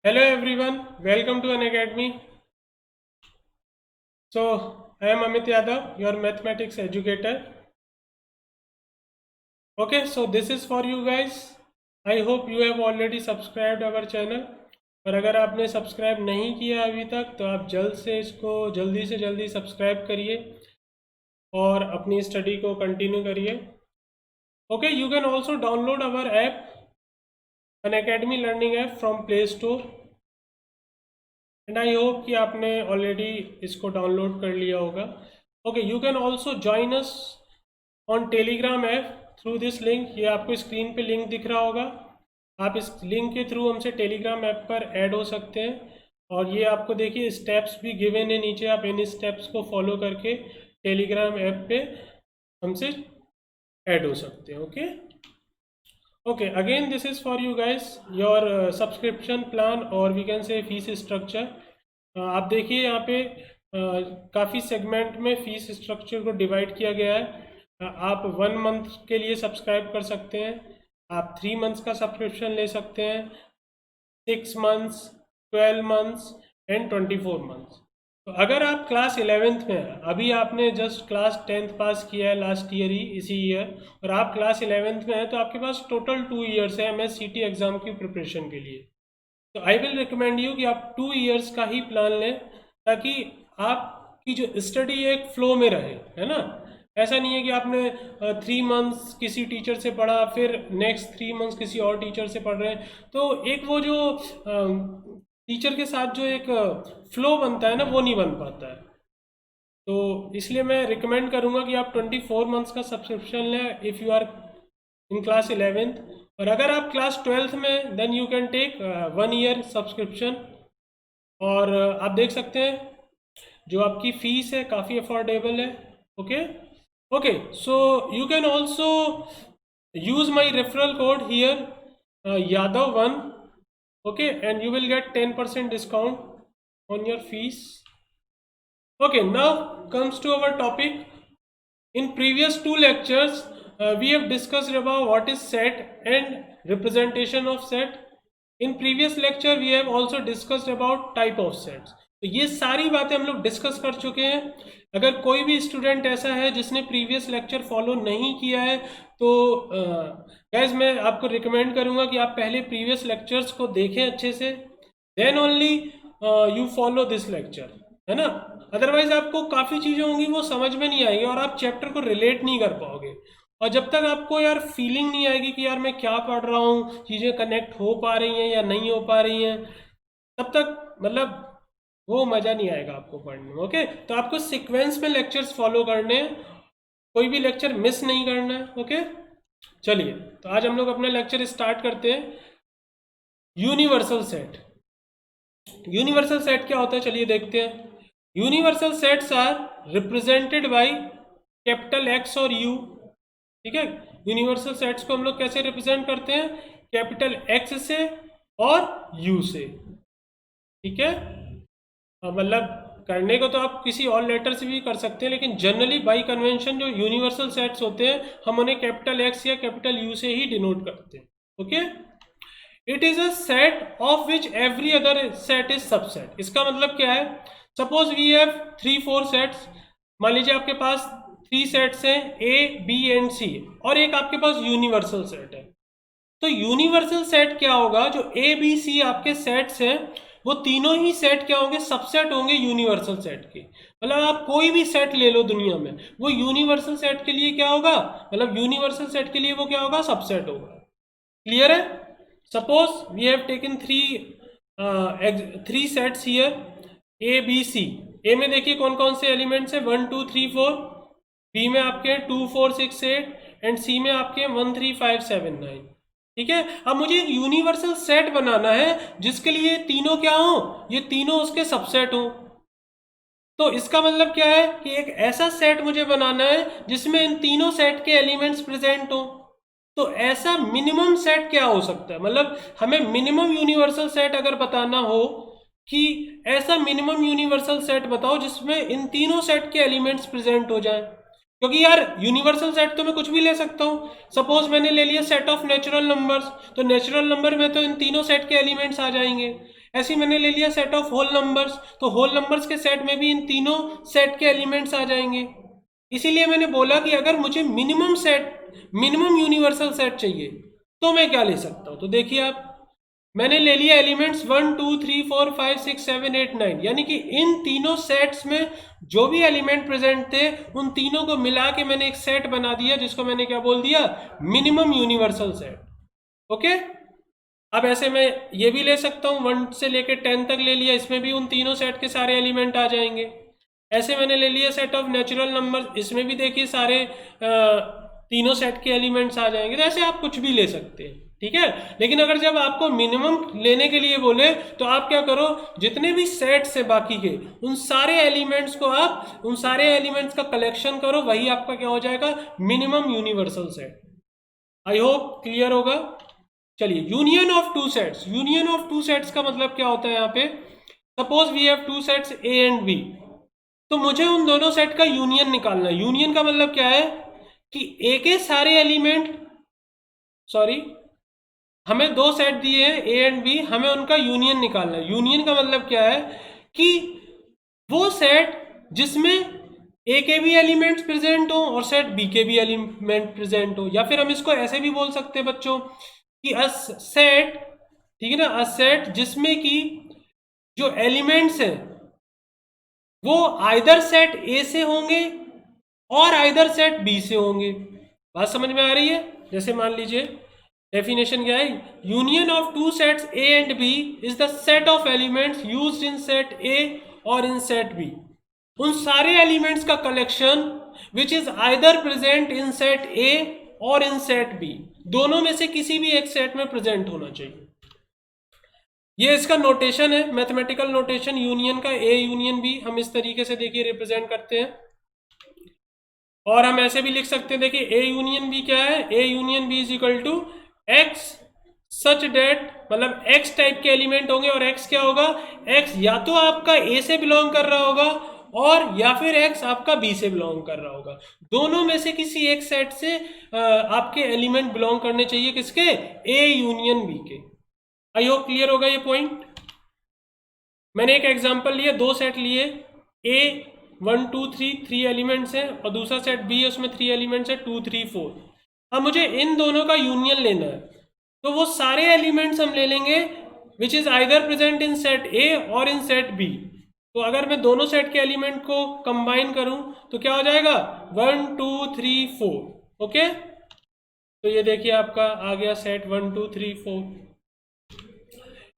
Hello everyone, welcome to Unacademy. So, I am Amit Yadav, your mathematics educator. Okay, so this is for you guys. I hope you have already subscribed our channel. और अगर आपने subscribe नहीं किया अभी तक तो आप जल्दी से जल्दी सब्सक्राइब करिए और अपनी स्टडी को कंटिन्यू करिए. Okay, you can also download our app Unacademy learning app from play store. And I hope कि आपने ऑलरेडी इसको डाउनलोड कर लिया होगा. Okay, you can also join us on Telegram app through this link. ये आपको screen पे link दिख रहा होगा. आप इस लिंक के थ्रू हमसे टेलीग्राम ऐप पर ऐड हो सकते हैं. और ये आपको देखिए स्टेप्स भी गिवन है नीचे. आप इन स्टेप्स को फॉलो करके टेलीग्राम ऐप पे हमसे ऐड हो सकते हैं. Okay Okay, again this is for you guys, your subscription plan or we can say fees structure. आप देखिए यहाँ पे काफ़ी सेगमेंट में फीस स्ट्रक्चर को डिवाइड किया गया है. आप 1 मंथ के लिए सब्सक्राइब कर सकते हैं, आप 3 मंथ्स का सब्सक्रिप्शन ले सकते हैं, 6 मंथ्स, 12 मंथ्स एंड 24 मंथ्स. तो अगर आप क्लास 11th में हैं, अभी आपने जस्ट क्लास 10th पास किया है लास्ट ईयर ही, इसी ईयर, और आप क्लास 11th में हैं, तो आपके पास टोटल 2 ईयर्स है MSCT एग्ज़ाम की प्रिपरेशन के लिए. तो आई विल रिकमेंड यू कि आप 2 ईयर्स का ही प्लान लें ताकि आपकी जो स्टडी एक फ्लो में रहे, है ना. ऐसा नहीं है कि आपने 3 मंथ्स किसी टीचर से पढ़ा, फिर नेक्स्ट 3 मंथ्स किसी और टीचर से पढ़ रहे हैं. तो एक वो जो टीचर के साथ जो एक फ्लो बनता है ना, वो नहीं बन पाता है. तो इसलिए मैं रिकमेंड करूँगा कि आप 24 मंथ्स का सब्सक्रिप्शन लें if you are in class 11th. और अगर आप क्लास 12th में then you can take 1 year subscription. और आप देख सकते हैं जो आपकी फ़ीस है काफ़ी अफोर्डेबल है. Okay okay, so you can also use my referral code here Yadav1. Okay, and you will get 10% discount on your fees. Okay, now comes to our topic. In previous 2 lectures we have discussed about what is set and representation of set. In previous lecture we have also discussed about type of sets. तो ये सारी बातें हम लोग discuss कर चुके हैं. अगर कोई भी स्टूडेंट ऐसा है जिसने प्रीवियस लेक्चर फॉलो नहीं किया है तो गाइज मैं आपको रिकमेंड करूंगा कि आप पहले प्रीवियस लेक्चर्स को देखें अच्छे से, then only you follow this lecture, है ना. अदरवाइज आपको काफ़ी चीज़ें होंगी वो समझ में नहीं आएगी और आप चैप्टर को रिलेट नहीं कर पाओगे. और जब तक आपको यार फीलिंग नहीं आएगी कि यार मैं क्या पढ़ रहा हूँ, चीज़ें कनेक्ट हो पा रही हैं या नहीं हो पा रही हैं, तब तक मतलब वो मज़ा नहीं आएगा आपको पढ़ने में. ओके, तो आपको सीक्वेंस में लेक्चर्स फॉलो करने हैं, कोई भी लेक्चर मिस नहीं करना है. ओके, चलिए तो आज हम लोग अपना लेक्चर स्टार्ट करते हैं. Universal set. यूनिवर्सल सेट क्या होता है चलिए देखते हैं. Universal sets are represented by capital X और यू. ठीक है, यूनिवर्सल सेट्स को हम लोग कैसे रिप्रेजेंट करते हैं, कैपिटल एक्स से और यू से. ठीक है, मतलब करने को तो आप किसी और लेटर से भी कर सकते हैं, लेकिन जनरली बाई कन्वेंशन जो यूनिवर्सल सेट्स होते हैं हम उन्हें कैपिटल एक्स या कैपिटल यू से ही डिनोट करते हैं. Okay, it is a set of which every other set is subset. इसका मतलब क्या है, सपोज वी हैव 3-4 सेट्स. मान लीजिए आपके पास 3 सेट्स हैं ए बी एंड सी और एक आपके पास यूनिवर्सल सेट है. तो यूनिवर्सल सेट क्या होगा, जो ए बी सी आपके सेट्स हैं वो तीनों ही सेट क्या होंगे, सबसेट होंगे यूनिवर्सल सेट के. मतलब आप कोई भी सेट ले लो दुनिया में, वो यूनिवर्सल सेट के लिए क्या होगा, मतलब यूनिवर्सल सेट के लिए वो क्या होगा, सबसेट होगा. क्लियर है. Suppose we have taken 3 sets here A B C. A में देखिए कौन कौन से एलिमेंट्स है, 1 2 3 4. बी में आपके 2 4 6 8 एंड सी में आपके 1 3 5 7 9. ठीक है, अब मुझे एक यूनिवर्सल सेट बनाना है जिसके लिए तीनों क्या हो, ये तीनों उसके सबसेट हो. तो इसका मतलब क्या है कि एक ऐसा सेट मुझे बनाना है जिसमें इन तीनों सेट के एलिमेंट्स प्रेजेंट हो. तो ऐसा मिनिमम सेट क्या हो सकता है, मतलब हमें मिनिमम यूनिवर्सल सेट अगर बताना हो कि ऐसा मिनिमम यूनिवर्सल सेट बताओ जिसमें इन तीनों सेट के एलिमेंट्स प्रेजेंट हो जाए. क्योंकि यार यूनिवर्सल सेट तो मैं कुछ भी ले सकता हूँ. सपोज मैंने ले लिया सेट ऑफ नेचुरल नंबर्स, तो नेचुरल नंबर में तो इन तीनों सेट के एलिमेंट्स आ जाएंगे. ऐसे ही मैंने ले लिया सेट ऑफ होल नंबर्स, तो होल नंबर्स के सेट में भी इन तीनों सेट के एलिमेंट्स आ जाएंगे। इसीलिए मैंने बोला कि अगर मुझे मिनिमम यूनिवर्सल सेट चाहिए तो मैं क्या ले सकता हूं। तो देखिए आप, मैंने ले लिया एलिमेंट्स 1 2 3 4 5 6 7 8 9, यानी कि इन तीनों सेट्स में जो भी एलिमेंट प्रेजेंट थे उन तीनों को मिला के मैंने एक सेट बना दिया, जिसको मैंने क्या बोल दिया, मिनिमम यूनिवर्सल सेट। ओके, अब ऐसे मैं ये भी ले सकता हूं, 1 से लेकर 10 तक ले लिया, इसमें भी उन तीनों सेट के सारे एलिमेंट आ जाएंगे। ऐसे मैंने ले लिया सेट ऑफ नेचुरल नंबर, इसमें भी देखिए सारे तीनों सेट के एलिमेंट्स आ जाएंगे। तो ऐसे आप कुछ भी ले सकते हैं, ठीक है। लेकिन अगर जब आपको मिनिमम लेने के लिए बोले तो आप क्या करो, जितने भी सेट्स है बाकी के उन सारे एलिमेंट्स को आप उन सारे एलिमेंट्स का कलेक्शन करो, वही आपका क्या हो जाएगा, minimum universal set. I hope clear होगा। चलिए, union of two sets. Union of two sets का मतलब क्या होता है यहाँ पे, suppose we have two sets A and B, तो मुझे उन दोनों सेट का यूनियन निकालना है। यूनियन का मतलब क्या है कि ए के सारे एलिमेंट, सॉरी, हमें दो सेट दिए हैं ए एंड बी, हमें उनका यूनियन निकालना है। यूनियन का मतलब क्या है कि वो सेट जिसमें ए के भी एलिमेंट्स प्रेजेंट हो और सेट बी के भी एलिमेंट प्रेजेंट हो, या फिर हम इसको ऐसे भी बोल सकते हैं बच्चों कि अ सेट, ठीक है ना, अ सेट जिसमें कि जो एलिमेंट्स हैं वो आइदर सेट ए से होंगे और आइदर सेट बी से होंगे। बात समझ में आ रही है। जैसे मान लीजिए डेफिनेशन क्या है, union of two sets A and B is the set of elements used in set A और इन सेट बी। उन सारे एलिमेंट्स का collection which is either present in set A और इन सेट बी, दोनों में से किसी भी एक सेट में प्रेजेंट होना चाहिए। ये इसका नोटेशन है, मैथमेटिकल नोटेशन यूनियन का, ए यूनियन बी हम इस तरीके से देखिए रिप्रेजेंट करते हैं। और हम ऐसे भी लिख सकते हैं, देखिए ए यूनियन बी क्या है, A union B is equal to X such that, मतलब एक्स टाइप के एलिमेंट होंगे और एक्स क्या होगा, एक्स या तो आपका ए से बिलोंग कर रहा होगा और या फिर एक्स आपका बी से बिलोंग कर रहा होगा। दोनों में से किसी एक सेट से आपके एलिमेंट बिलोंग करने चाहिए, किसके, ए यूनियन बी के। आई होप क्लियर होगा ये पॉइंट। मैंने एक एग्जांपल लिया, दो सेट लिए, ए 1 2 3 3 एलिमेंट्स हैं और दूसरा सेट बी है उसमें 3 एलिमेंट्स है 2 3 4। अब मुझे इन दोनों का यूनियन लेना है, तो वो सारे एलिमेंट्स हम ले लेंगे विच is either present in set A और इन सेट बी। तो अगर मैं दोनों सेट के एलिमेंट को कंबाइन करूं तो क्या हो जाएगा, 1 2 3 4। ओके, तो ये देखिए आपका आ गया set 1 2 3 4।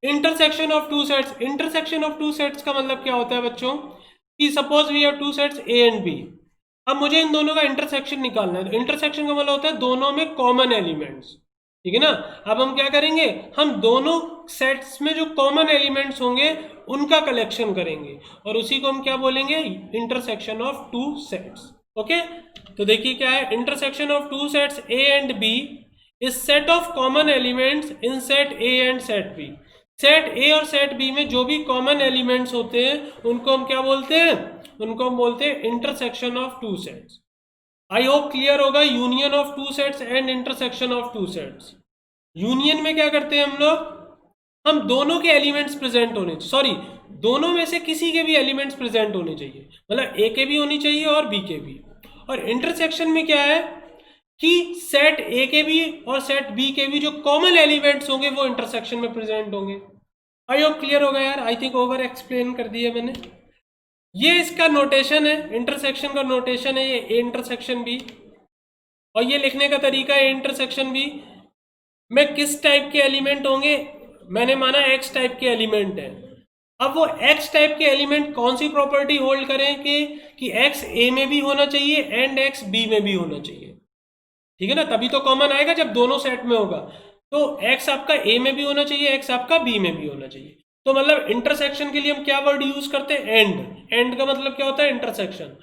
Intersection of two sets. Intersection of two sets का मतलब क्या होता है बच्चों, कि suppose we have two sets A and B, अब मुझे इन दोनों का इंटरसेक्शन निकालना है। तो इंटरसेक्शन का मतलब होता है दोनों में कॉमन एलिमेंट्स, ठीक है ना। अब हम क्या करेंगे, हम दोनों सेट्स में जो कॉमन एलिमेंट्स होंगे उनका कलेक्शन करेंगे और उसी को हम क्या बोलेंगे, intersection of two sets. Okay, तो देखिए क्या है, intersection of two sets A and B is set of common elements in set A and set B. Set A और सेट बी में जो भी कॉमन एलिमेंट्स होते हैं उनको हम क्या बोलते हैं, उनको हम बोलते हैं intersection of two sets. I hope clear होगा, union of two sets and intersection of two sets. Union में क्या करते हैं हम लोग, हम दोनों के एलिमेंट्स प्रेजेंट होने, सॉरी दोनों में से किसी के भी एलिमेंट्स प्रेजेंट होने चाहिए, मतलब ए के भी होनी चाहिए और बी के भी। और इंटरसेक्शन में क्या है कि सेट ए के भी और सेट बी के भी जो कॉमन एलिमेंट्स होंगे वो इंटरसेक्शन में प्रेजेंट होंगे। आई होप क्लियर होगा यार, आई थिंक ओवर एक्सप्लेन कर दिया मैंने। ये इसका नोटेशन है, इंटरसेक्शन का नोटेशन है ये ए इंटरसेक्शन बी, और ये लिखने का तरीका है इंटरसेक्शन बी में किस टाइप के एलिमेंट होंगे, मैंने माना एक्स टाइप के एलिमेंट है। अब वो एक्स टाइप के एलिमेंट कौन सी प्रॉपर्टी होल्ड करें कि एक्स ए में भी होना चाहिए एंड एक्स बी में भी होना चाहिए, ठीक है ना, तभी तो कॉमन आएगा जब दोनों सेट में होगा। तो एक्स आपका ए में भी होना चाहिए, एक्स आपका बी में भी होना चाहिए। तो मतलब इंटरसेक्शन के लिए हम क्या वर्ड यूज करते हैं, एंड। एंड का मतलब क्या होता है, इंटरसेक्शन।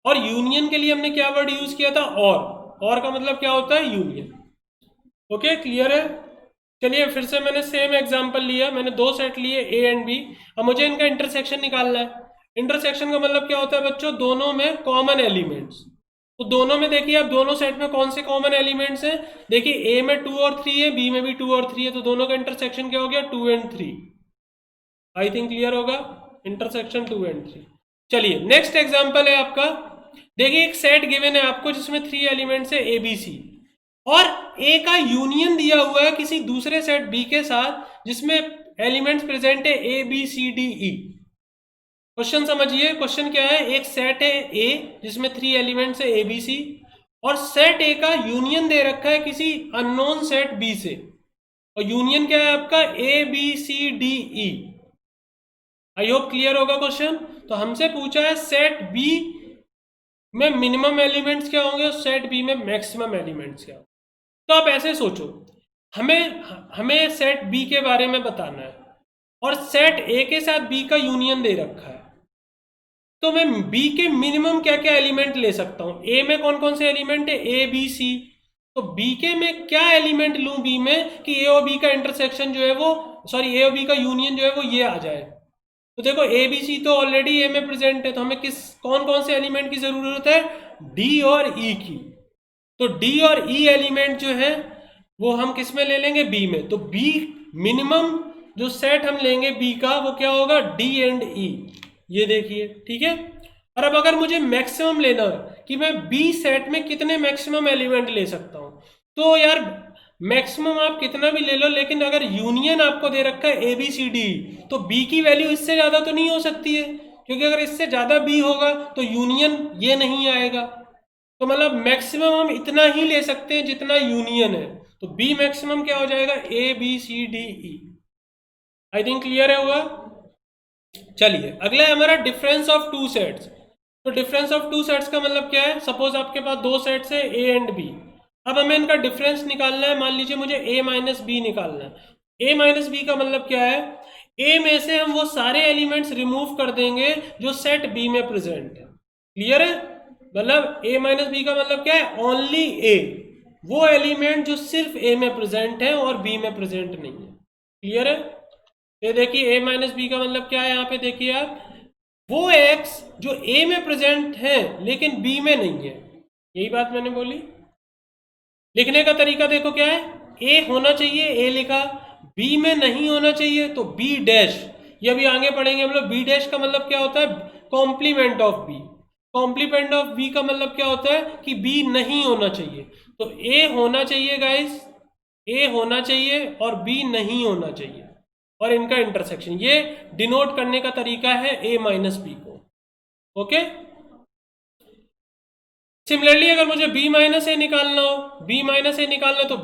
और यूनियन के लिए हमने क्या वर्ड यूज किया था, और का मतलब क्या होता है, यूनियन। ओके, क्लियर है। चलिए फिर से मैंने सेम एग्जांपल लिया, मैंने दो सेट लिए ए एंड बी, अब मुझे इनका इंटरसेक्शन निकालना है। इंटरसेक्शन का मतलब क्या होता है बच्चों, दोनों में कॉमन एलिमेंट्स। तो दोनों में देखिए अब दोनों सेट में कौन से कॉमन एलिमेंट्स हैं, देखिए ए में 2 और 3 है, बी में भी 2 और 3 है, तो दोनों का इंटरसेक्शन क्या हो गया, 2 and 3। आई थिंक क्लियर होगा, इंटरसेक्शन 2 and 3। चलिए नेक्स्ट एग्जांपल है आपका, देखिए एक सेट गिवन है आपको जिसमें 3 एलिमेंट्स है ए बी सी, और ए का यूनियन दिया हुआ है किसी दूसरे सेट बी के साथ जिसमें एलिमेंट्स प्रेजेंट है A B C D E. Question समझिए, क्वेश्चन क्या है, एक सेट है ए जिसमें 3 एलिमेंट्स है ए बी सी, और सेट ए का यूनियन दे रखा है किसी अननोन सेट बी से, और यूनियन क्या है आपका A B C D E. I hope clear होगा क्वेश्चन। तो हमसे पूछा है सेट बी में मिनिमम एलिमेंट्स क्या होंगे और सेट बी में मैक्सिमम एलिमेंट्स क्या होंगे। तो आप ऐसे सोचो, हमें सेट बी के बारे में बताना है और सेट ए के साथ बी का यूनियन दे रखा है, तो मैं बी के मिनिमम क्या क्या एलिमेंट ले सकता हूं। ए में कौन कौन से एलिमेंट है, ए बी सी, तो बी के में क्या एलिमेंट लूं बी में कि ए और बी का इंटरसेक्शन जो है वो, सॉरी ए और बी का यूनियन जो है वो ये आ जाए। तो देखो ए बी सी तो ऑलरेडी ए में प्रेजेंट है, तो हमें कौन कौन से एलिमेंट की जरूरत है, डी और ई की। तो डी और ई एलिमेंट जो है वो हम किस में ले लेंगे, बी में। तो बी मिनिमम जो सेट हम लेंगे बी का वो क्या होगा, डी एंड ई, ये देखिए, ठीक है। और अब अगर मुझे मैक्सिमम लेना है कि मैं बी सेट में कितने मैक्सिमम एलिमेंट ले सकता हूं, तो यार मैक्सिमम आप कितना भी ले लो, लेकिन अगर यूनियन आपको दे रखा है ए बी सी डी, तो बी की वैल्यू इससे ज्यादा तो नहीं हो सकती है, क्योंकि अगर इससे ज्यादा बी होगा तो यूनियन ये नहीं आएगा। तो मतलब मैक्सिमम हम इतना ही ले सकते हैं जितना यूनियन है, तो बी मैक्सिमम क्या हो जाएगा, A B C D E. I think clear है हुआ। चलिए अगला है हमारा डिफरेंस ऑफ टू सेट्स। तो डिफरेंस ऑफ टू सेट्स का मतलब क्या है, सपोज आपके पास दो सेट्स है ए एंड बी, अब हमें इनका डिफरेंस निकालना है। मान लीजिए मुझे a माइनस बी निकालना है। a माइनस बी का मतलब क्या है, a में से हम वो सारे एलिमेंट्स रिमूव कर देंगे जो सेट b में प्रेजेंट है। क्लियर है, मतलब a माइनस बी का मतलब क्या है, ओनली a, वो एलिमेंट जो सिर्फ a में प्रेजेंट है और b में प्रेजेंट नहीं है। क्लियर है, ये देखिए a माइनस बी का मतलब क्या है, यहाँ पे देखिए आप, वो x जो a में प्रेजेंट है लेकिन b में नहीं है, यही बात मैंने बोली। लिखने का तरीका देखो क्या है, a होना चाहिए, a लिखा, b में नहीं होना चाहिए तो b डैश, ये अभी आगे पढ़ेंगे हम लोग। b डैश का मतलब क्या होता है, complement of b। Complement of b का मतलब क्या होता है कि b नहीं होना चाहिए। तो a होना चाहिए गाइस, a होना चाहिए और b नहीं होना चाहिए, और इनका इंटरसेक्शन, ये डिनोट करने का तरीका है a माइनस बी को। ओके, सिमिलरली अगर मुझे b माइनस ए निकालना हो, b माइनस ए निकालना तो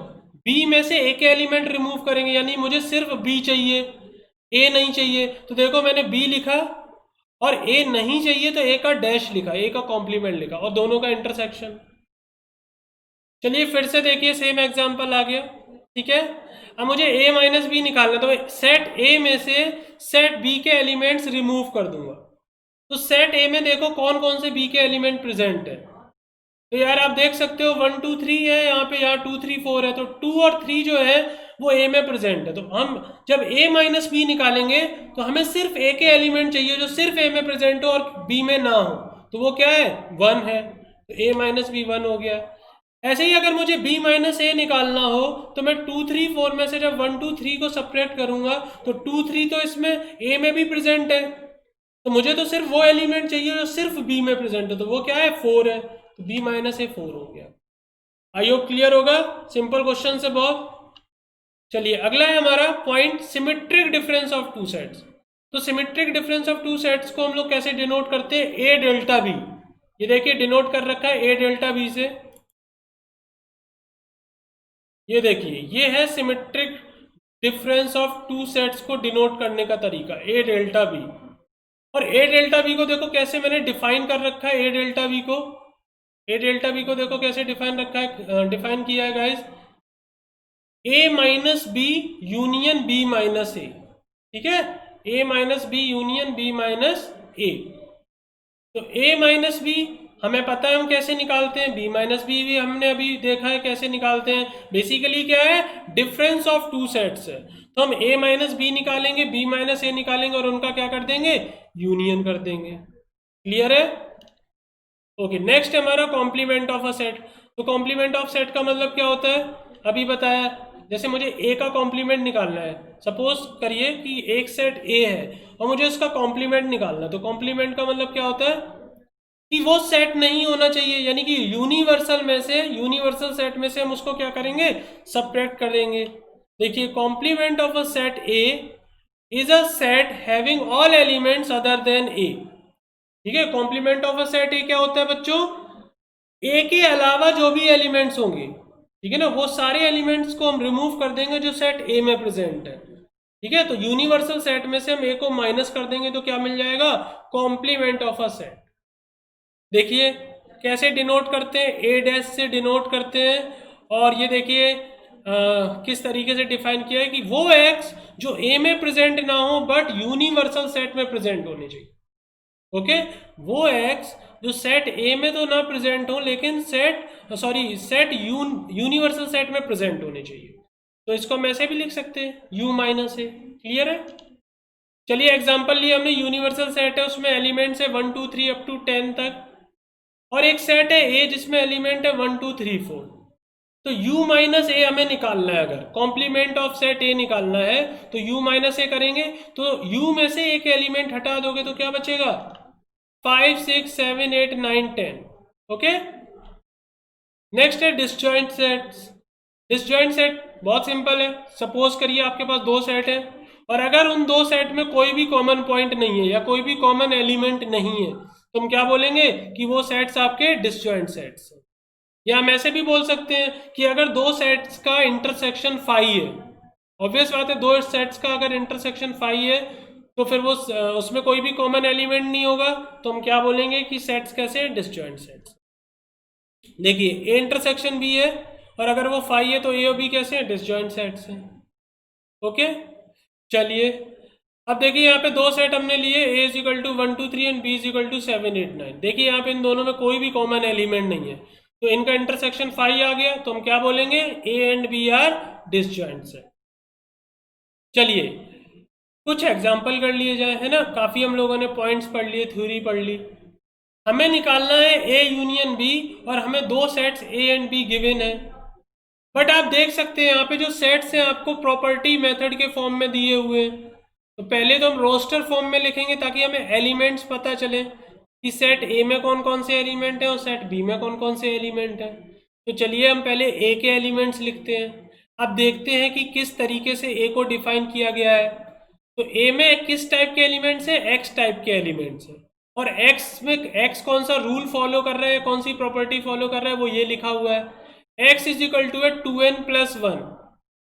b में से एक एलिमेंट रिमूव करेंगे, यानी मुझे सिर्फ b चाहिए, a नहीं चाहिए। तो देखो मैंने b लिखा और a नहीं चाहिए तो a का डैश लिखा, a का कॉम्प्लीमेंट लिखा, और दोनों का इंटरसेक्शन। चलिए फिर से देखिए, सेम एग्जांपल आ गया, ठीक है। अब मुझे a माइनस बी निकालना, तो सेट a में से सेट b के एलिमेंट्स रिमूव कर दूंगा। तो सेट a में देखो कौन कौन से b के एलिमेंट प्रेजेंट है, तो यार आप देख सकते हो 1 2 3 है यहाँ पे, यहाँ 2 3 4 है, तो 2 और 3 जो है वो a में प्रेजेंट है। तो हम जब a माइनस बी निकालेंगे तो हमें सिर्फ a के एलिमेंट चाहिए जो सिर्फ a में प्रेजेंट हो और b में ना हो, तो वो क्या है, 1 है, तो a माइनस बी 1 हो गया। ऐसे ही अगर मुझे b माइनस ए निकालना हो तो मैं 2 3 4 में से जब 1 2 3 को सेपरेट करूंगा तो 2 3 तो इसमें a में भी प्रेजेंट है, तो मुझे तो सिर्फ वो एलिमेंट चाहिए जो सिर्फ b में प्रेजेंट है, तो वो क्या है, 4 है, तो b माइनस ए 4 हो गया। आई होप क्लियर होगा, सिंपल क्वेश्चन से बहुत। चलिए अगला है हमारा point, symmetric difference of two sets. तो symmetric difference of two sets को हम लोग कैसे डिनोट करते हैं, a डेल्टा b। ये देखिए डिनोट कर रखा है a डेल्टा b से, ये देखिए ये है symmetric difference of two sets को डिनोट करने का तरीका, a डेल्टा b। और a डेल्टा b को देखो कैसे मैंने डिफाइन कर रखा है, a डेल्टा b को, a डेल्टा b को देखो कैसे डिफाइन रखा है, डिफाइन किया है guys, a minus B union b minus A, ठीक है, a minus B union b minus A. तो a माइनस बी हमें पता है हम कैसे निकालते हैं, b माइनस बी भी हमने अभी देखा है कैसे निकालते हैं। बेसिकली क्या है, डिफरेंस ऑफ टू सेट्स है, तो हम a माइनस बी निकालेंगे, b माइनस ए निकालेंगे और उनका क्या कर देंगे, यूनियन कर देंगे। क्लियर है, ओके। नेक्स्ट हमारा कॉम्प्लीमेंट ऑफ अ सेट। तो कॉम्प्लीमेंट ऑफ सेट का मतलब क्या होता है, अभी बताया, जैसे मुझे ए का कॉम्प्लीमेंट निकालना है, सपोज करिए कि एक सेट ए है और मुझे उसका कॉम्प्लीमेंट निकालना है, तो कॉम्प्लीमेंट का मतलब क्या होता है कि वो सेट नहीं होना चाहिए, यानी कि यूनिवर्सल सेट में से हम उसको क्या करेंगे, सबट्रैक्ट कर देंगे। देखिए complement of a set A is a set having all elements other than A. ठीक है, complement of a set A क्या होता है बच्चों, ए के अलावा जो भी एलिमेंट्स होंगे, ठीक है ना, वो सारे एलिमेंट्स को हम रिमूव कर देंगे जो सेट ए में प्रेजेंट है। ठीक है, तो यूनिवर्सल सेट में से हम ए को माइनस कर देंगे तो क्या मिल जाएगा, कॉम्प्लीमेंट ऑफ अ सेट। देखिए कैसे डिनोट करते हैं, ए डैश से डिनोट करते हैं, और ये देखिए किस तरीके से डिफाइन किया है कि वो एक्स जो ए में प्रेजेंट ना हो बट यूनिवर्सल सेट में प्रेजेंट होने चाहिए। ओके, वो एक्स जो सेट ए में तो ना प्रेजेंट हो लेकिन सेट यूनिवर्सल सेट में प्रेजेंट होने चाहिए। तो इसको हम ऐसे भी लिख सकते हैं u माइनस ए। क्लियर है? चलिए एग्जांपल लिए हमने, यूनिवर्सल सेट है उसमें एलिमेंट्स है 1 2 3 अप टू 10 तक, और एक सेट है ए जिसमें एलिमेंट है 1 2 3 4। तो u माइनस ए हमें निकालना है, अगर कॉम्प्लीमेंट ऑफ सेट ए निकालना है तो u माइनस ए करेंगे, तो u में से एक एलिमेंट हटा दोगे तो क्या बचेगा, 5 6 7 8 9 10। ओके, नेक्स्ट है डिसजॉइंट सेट्स। डिसजॉइंट सेट बहुत सिंपल है, सपोज करिए आपके पास दो सेट है और अगर उन दो सेट में कोई भी कॉमन पॉइंट नहीं है या कोई भी कॉमन एलिमेंट नहीं है तो हम क्या बोलेंगे कि वो सेट्स आपके डिसजॉइंट सेट्स हैं। या हम ऐसे भी बोल सकते हैं कि अगर दो सेट्स का इंटरसेक्शन 5 है, ऑब्वियस बात है दो सेट्स का अगर इंटरसेक्शन 5 है तो फिर वो उसमें कोई भी कॉमन एलिमेंट नहीं होगा, तो हम क्या बोलेंगे कि सेट्स कैसे हैं, डिसजॉइंट सेट्स। देखिए ए इंटरसेक्शन बी है और अगर वो 5 है तो ए और बी कैसे हैं, डिसजॉइंट सेट्स हैं। ओके, चलिए अब देखिए यहाँ पे दो सेट हमने लिए, a is equal to 1 2 3 and b is equal to 7 8 9। देखिए यहाँ पे इन दोनों में कोई भी कॉमन एलिमेंट नहीं है तो इनका इंटरसेक्शन 5 आ गया, तो हम क्या बोलेंगे, a and b are disjoint set. चलिए कुछ एग्जाम्पल कर लिए जाए, है ना, काफी हम लोगों ने पॉइंट्स पढ़ लिए, थ्योरी पढ़ ली। हमें निकालना है a यूनियन b और हमें दो sets a and b given है, बट आप देख सकते हैं यहाँ पे जो सेट्स हैं आपको प्रॉपर्टी मेथड के फॉर्म में दिए हुए हैं। तो पहले तो हम रोस्टर फॉर्म में लिखेंगे ताकि हमें एलिमेंट्स पता चले कि सेट ए में कौन कौन से एलिमेंट हैं और सेट बी में कौन कौन से एलिमेंट हैं। तो चलिए हम पहले ए के एलिमेंट्स लिखते हैं। अब देखते हैं कि किस तरीके से ए को डिफाइन किया गया है। तो ए में किस टाइप के एलिमेंट्स हैं, एक्स टाइप के एलिमेंट्स हैं, और एक्स में एक्स कौन सा रूल फॉलो कर रहा है, कौन सी प्रॉपर्टी फॉलो कर रहा है, वो ये लिखा हुआ है, x इज इक्वल टू है 2n प्लस 1,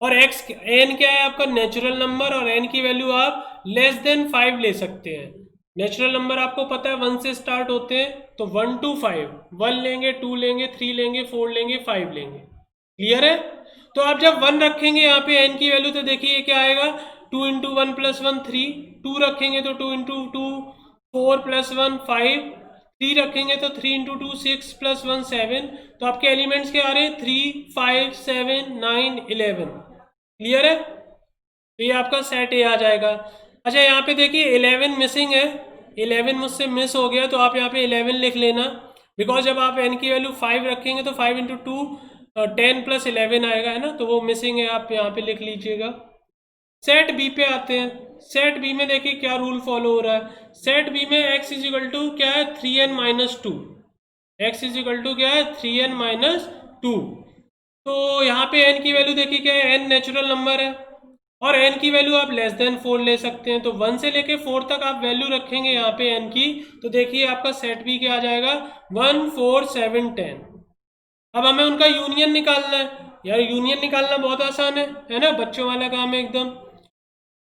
और x n क्या है आपका नेचुरल नंबर, और n की वैल्यू आप लेस देन 5 ले सकते हैं। नेचुरल नंबर आपको पता है 1 से स्टार्ट होते हैं, तो 1 to 5, 1 लेंगे, 2 लेंगे, 3 लेंगे, 4 लेंगे, 5 लेंगे। क्लियर है? तो आप जब 1 रखेंगे यहाँ पे n की वैल्यू, तो देखिए क्या आएगा, 2 इंटू 1 प्लस 1 3, 2 रखेंगे तो 2 इंटू 2 4 प्लस 1 5, 3 रखेंगे तो 3 इंटू 2 6 प्लस 1 7। तो आपके एलिमेंट्स क्या आ रहे हैं, 3 5 7 9 11। क्लियर है? तो ये आपका सेट ए आ जाएगा। अच्छा यहाँ पे देखिए 11 मिसिंग है, 11 मुझसे मिस हो गया, तो आप यहाँ पे 11 लिख लेना, बिकॉज जब आप n की वैल्यू 5 रखेंगे तो 5 इंटू 2 10 प्लस 11 आएगा, है ना, तो वो मिसिंग है, आप यहाँ पे लिख लीजिएगा। सेट बी पे आते हैं। सेट बी में देखिए क्या रूल फॉलो हो रहा है, सेट बी में x इज इक्वल टू क्या है, 3n minus 2, x is equal to क्या है, 3n माइनस 2। तो यहाँ पे n की वैल्यू देखिए क्या है, n नेचुरल नंबर है और n की वैल्यू आप लेस देन 4 ले सकते हैं, तो 1 से लेके 4 तक आप वैल्यू रखेंगे यहाँ पे n की, तो देखिए आपका सेट बी क्या आ जाएगा, 1 4 7 10। अब हमें उनका यूनियन निकालना है। यार यूनियन निकालना बहुत आसान है ना, बच्चों वाला काम है एकदम।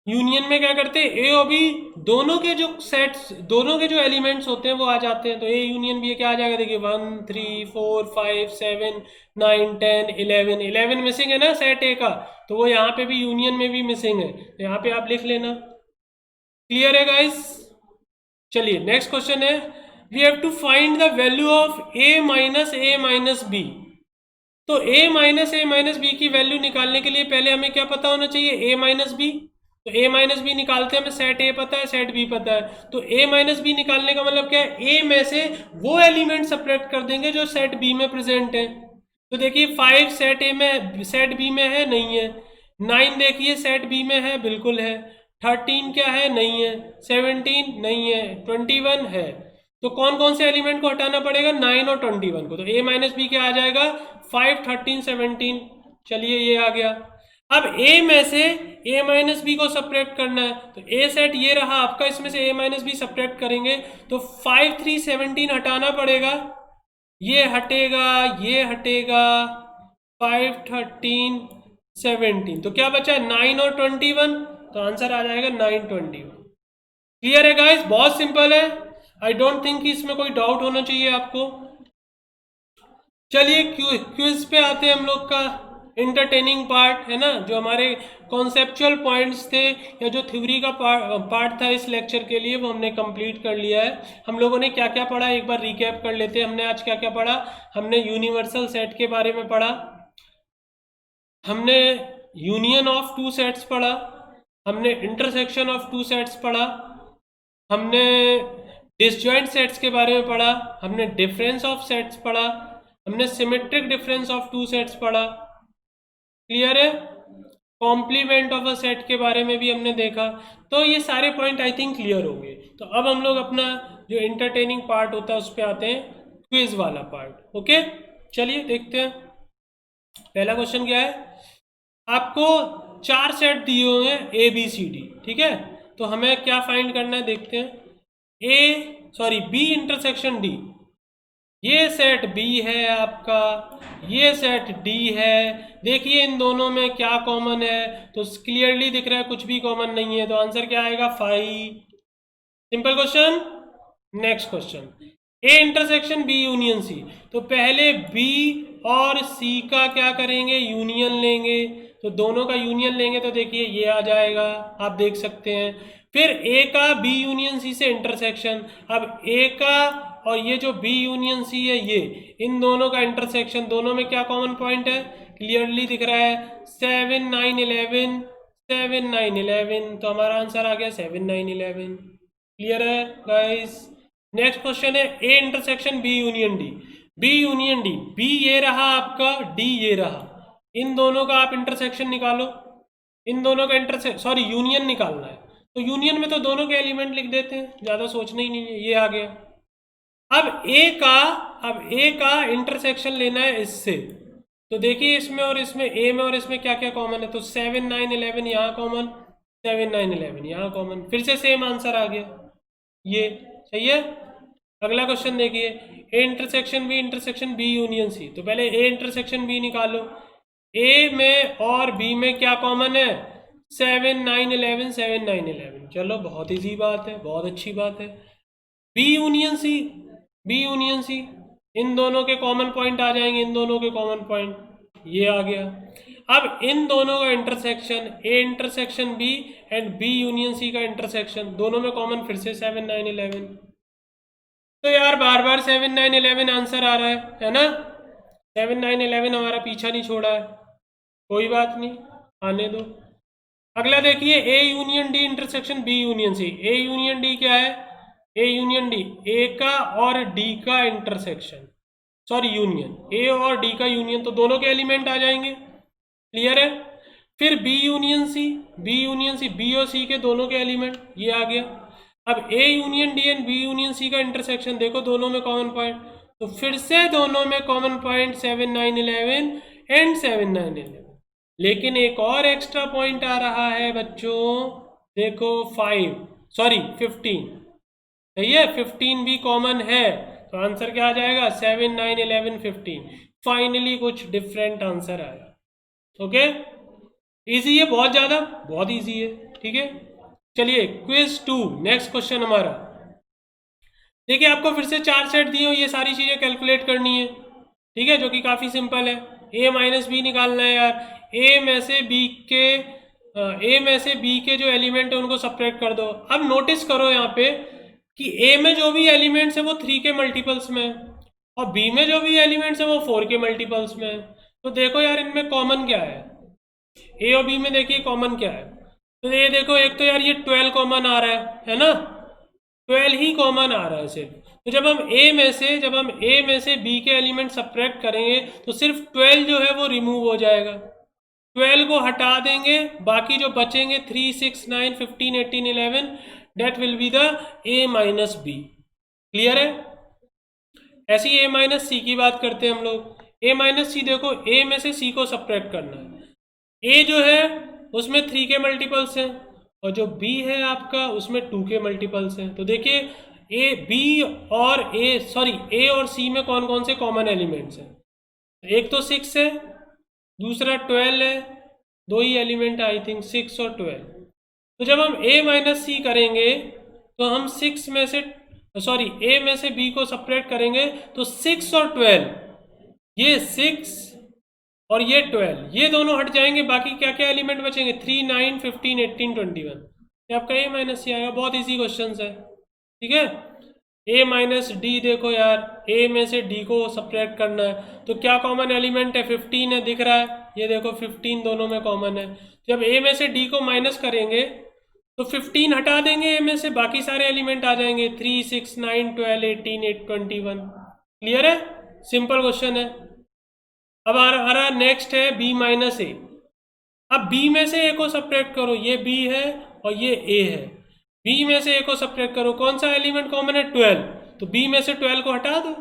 यूनियन में क्या करते हैं, ए और बी दोनों के जो सेट्स, दोनों के जो एलिमेंट्स होते हैं वो आ जाते हैं, तो ए यूनियन बी क्या आ जाएगा, देखिए 1 3 4 5 7 9 10 11, 11 मिसिंग है ना सेट ए का, तो वो यहाँ पे भी यूनियन में भी मिसिंग है, तो यहाँ पे आप लिख लेना। क्लियर है गाइस? चलिए नेक्स्ट क्वेश्चन है, we have to find the value of a minus b। तो a माइनस b की वैल्यू निकालने के लिए पहले हमें क्या पता होना चाहिए, a माइनस b। तो a माइनस बी निकालते हैं, हमें सेट a पता है, सेट b पता है, तो a माइनस बी निकालने का मतलब क्या है, a में से वो एलिमेंट सब्ट्रैक्ट कर देंगे जो सेट b में प्रेजेंट है। तो देखिए 5 सेट ए में, सेट बी में है, नहीं है। 9 देखिए सेट बी में है, बिल्कुल है। 13 क्या है, नहीं है। 17 नहीं है। 21 है। तो कौन कौन से एलिमेंट को हटाना पड़ेगा, 9 और 21 को। तो ए माइनस बी क्या आ जाएगा, 5, 13, 17। चलिए ये आ गया। अब ए में से ए माइनस बी को सब्ट्रैक्ट करना है, तो ए सेट ये रहा आपका, इसमें से ए माइनस बी सब्ट्रैक्ट करेंगे तो 5, 3, 17 हटाना पड़ेगा। ये हटेगा, ये हटेगा, 5, 13, 17। तो क्या बचा, 9 और 21। तो आंसर आ जाएगा 9, 21। क्लियर है गाइस, बहुत सिंपल है। आई डोंट थिंक कि इसमें कोई डाउट होना चाहिए आपको। चलिए क्विज पे आते हैं हम लोग का। इंटरटेनिंग पार्ट है ना, जो हमारे कॉन्सेप्चुअल पॉइंट्स थे या जो थ्योरी का पार्ट था इस लेक्चर के लिए, वो हमने कंप्लीट कर लिया है। हम लोगों ने क्या क्या पढ़ा एक बार रिकैप कर लेते हैं। हमने आज क्या क्या पढ़ा, हमने यूनिवर्सल सेट के बारे में पढ़ा, हमने यूनियन ऑफ टू सेट्स पढ़ा, हमने इंटरसेक्शन ऑफ टू सेट्स पढ़ा, हमने डिसजॉइंट सेट्स के बारे में पढ़ा, हमने डिफरेंस ऑफ सेट्स पढ़ा, हमने symmetric difference of two sets पढ़ा। क्लियर है। कॉम्प्लीमेंट ऑफ अ सेट के बारे में भी हमने देखा। तो ये सारे पॉइंट आई थिंक क्लियर हो गए। तो अब हम लोग अपना जो इंटरटेनिंग पार्ट होता है उस पर आते हैं, क्विज वाला पार्ट। ओके, चलिए देखते हैं। पहला क्वेश्चन क्या है, आपको 4 सेट दिए हुए हैं ए बी सी डी, ठीक है। तो हमें क्या फाइंड करना है, देखते हैं। B intersection D. ये सेट बी है आपका, ये सेट डी है। देखिए इन दोनों में क्या कॉमन है, तो क्लियरली दिख रहा है कुछ भी कॉमन नहीं है। तो आंसर क्या आएगा, 5। Simple question. Next question, A intersection B union C. तो पहले बी और सी का क्या करेंगे, यूनियन लेंगे। तो दोनों का यूनियन लेंगे तो देखिए ये आ जाएगा, आप देख सकते हैं। फिर ए का बी यूनियन सी से इंटरसेक्शन। अब ए का और ये जो बी यूनियन सी है, ये इन दोनों का इंटरसेक्शन, दोनों में क्या कॉमन पॉइंट है, क्लियरली दिख रहा है, 7, 9, 11, 7, 9, 11। तो हमारा आंसर आ गया 7, 9, 11। क्लियर है गाइस। नेक्स्ट क्वेश्चन है, A intersection B union D. B union D, B ये रहा आपका, डी ये रहा। इन दोनों का आप इंटरसेक्शन निकालो। इन दोनों का यूनियन निकालना है। तो यूनियन में तो दोनों के एलिमेंट लिख देते हैं, ज़्यादा सोचना ही नहीं है। ये आ गया। अब ए का इंटरसेक्शन लेना है इससे। तो देखिए इसमें और इसमें, ए में और इसमें क्या क्या कॉमन है। तो 7, 9, 11 यहाँ कॉमन, 7, 9, 11 यहाँ कॉमन, फिर से सेम आंसर आ गया। ये सही है। अगला क्वेश्चन देखिए, A intersection B union C. तो पहले ए इंटरसेक्शन बी निकालो। ए में और बी में क्या कॉमन है, 7, 9, 11, 7, 9, 11। चलो बहुत इजी बात है, बहुत अच्छी बात है। B union C, B union C, इन दोनों के कॉमन पॉइंट आ जाएंगे, इन दोनों के कॉमन पॉइंट ये आ गया। अब इन दोनों का intersection, A intersection B and B union C का इंटरसेक्शन, दोनों में कॉमन फिर से 7, 9, 11। तो यार बार बार 7, 9, 11 आंसर आ रहा है ना। 7, 9, 11 हमारा पीछा नहीं छोड़ा है, कोई बात नहीं, आने दो। अगला देखिए, A union D intersection B union C. A union D क्या है, ए यूनियन डी, ए का और डी का इंटरसेक्शन, यूनियन, ए और डी का यूनियन, तो दोनों के एलिमेंट आ जाएंगे। क्लियर है। फिर B union C, B union C, B और सी के दोनों के एलिमेंट, ये आ गया। अब A union D and B union C का इंटरसेक्शन, देखो दोनों में कॉमन पॉइंट, तो फिर से दोनों में कॉमन पॉइंट 7, 9, 11 एंड 7, 9, 11। लेकिन एक और एक्स्ट्रा पॉइंट आ रहा है बच्चों, देखो 15। सही है, 15 भी कॉमन है। तो आंसर क्या आ जाएगा, 7, 9, 11, 15। फाइनली कुछ डिफरेंट आंसर आया। ओके, इजी है, बहुत ज़्यादा, बहुत इजी है। ठीक है, चलिए क्विज 2, नेक्स्ट क्वेश्चन हमारा। देखिए आपको फिर से 4 सेट दिए हो, ये सारी चीज़ें कैलकुलेट करनी है, ठीक है, जो कि काफ़ी सिंपल है। ए माइनस बी निकालना है यार। ए में से बी के जो एलिमेंट है उनको सब्ट्रैक्ट कर दो। अब नोटिस करो यहाँ पे कि ए में जो भी एलिमेंट्स है वो 3 के मल्टीपल्स में है, और बी में जो भी एलिमेंट्स है वो 4 के मल्टीपल्स में है। तो देखो यार इनमें कॉमन क्या है, ए और बी में देखिए कॉमन क्या है। तो ये देखो, एक तो यार ये 12 कॉमन आ रहा है ना। 12 ही कॉमन आ रहा है सिर्फ। तो जब हम ए में से बी के एलिमेंट सब्ट्रैक्ट करेंगे तो सिर्फ 12 जो है वो रिमूव हो जाएगा। 12 को हटा देंगे, बाकी जो बचेंगे 3, 6, 9, 15, 18, 11, that will be the A minus B. Clear है? ऐसी ए माइनस सी की बात करते हैं हम लोग। ए माइनस सी देखो, ए में से सी को सब्ट्रैक्ट करना है। ए जो है उसमें 3 के मल्टीपल्स हैं और जो बी है आपका उसमें 2 के मल्टीपल्स हैं। तो देखिए ए बी और ए और सी में कौन कौन से कॉमन एलिमेंट्स हैं। एक तो 6 है, दूसरा 12 है, दो ही एलिमेंट आई थिंक 6 और 12। तो जब हम ए माइनस सी करेंगे तो हम 6 में से ए में से बी को सपरेट करेंगे तो 6 और 12, ये 6 और ये 12, ये दोनों हट जाएंगे। बाकी क्या क्या एलिमेंट बचेंगे? 3, 9, 15, 18, 21। ये आपका ए माइनस सी आएगा। बहुत इजी क्वेश्चन है, ठीक है। ए माइनस डी देखो यार, ए में से डी को सब्ट्रैक्ट करना है तो क्या कॉमन एलिमेंट है? 15 है, दिख रहा है, ये देखो 15 दोनों में कॉमन है। जब ए में से डी को माइनस करेंगे तो 15 हटा देंगे ए में से, बाकी सारे एलिमेंट आ जाएंगे 3, 6, 9, 12, 18, 21। क्लियर है? सिंपल क्वेश्चन है। अब आ रहा नेक्स्ट है बी माइनस ए। अब बी में से ए को सब्ट्रैक्ट करो, ये बी है और ये ए है। बी में से ए को सब्ट्रैक्ट करो, कौन सा एलिमेंट कॉमन है? 12। तो बी में से 12 को हटा दो,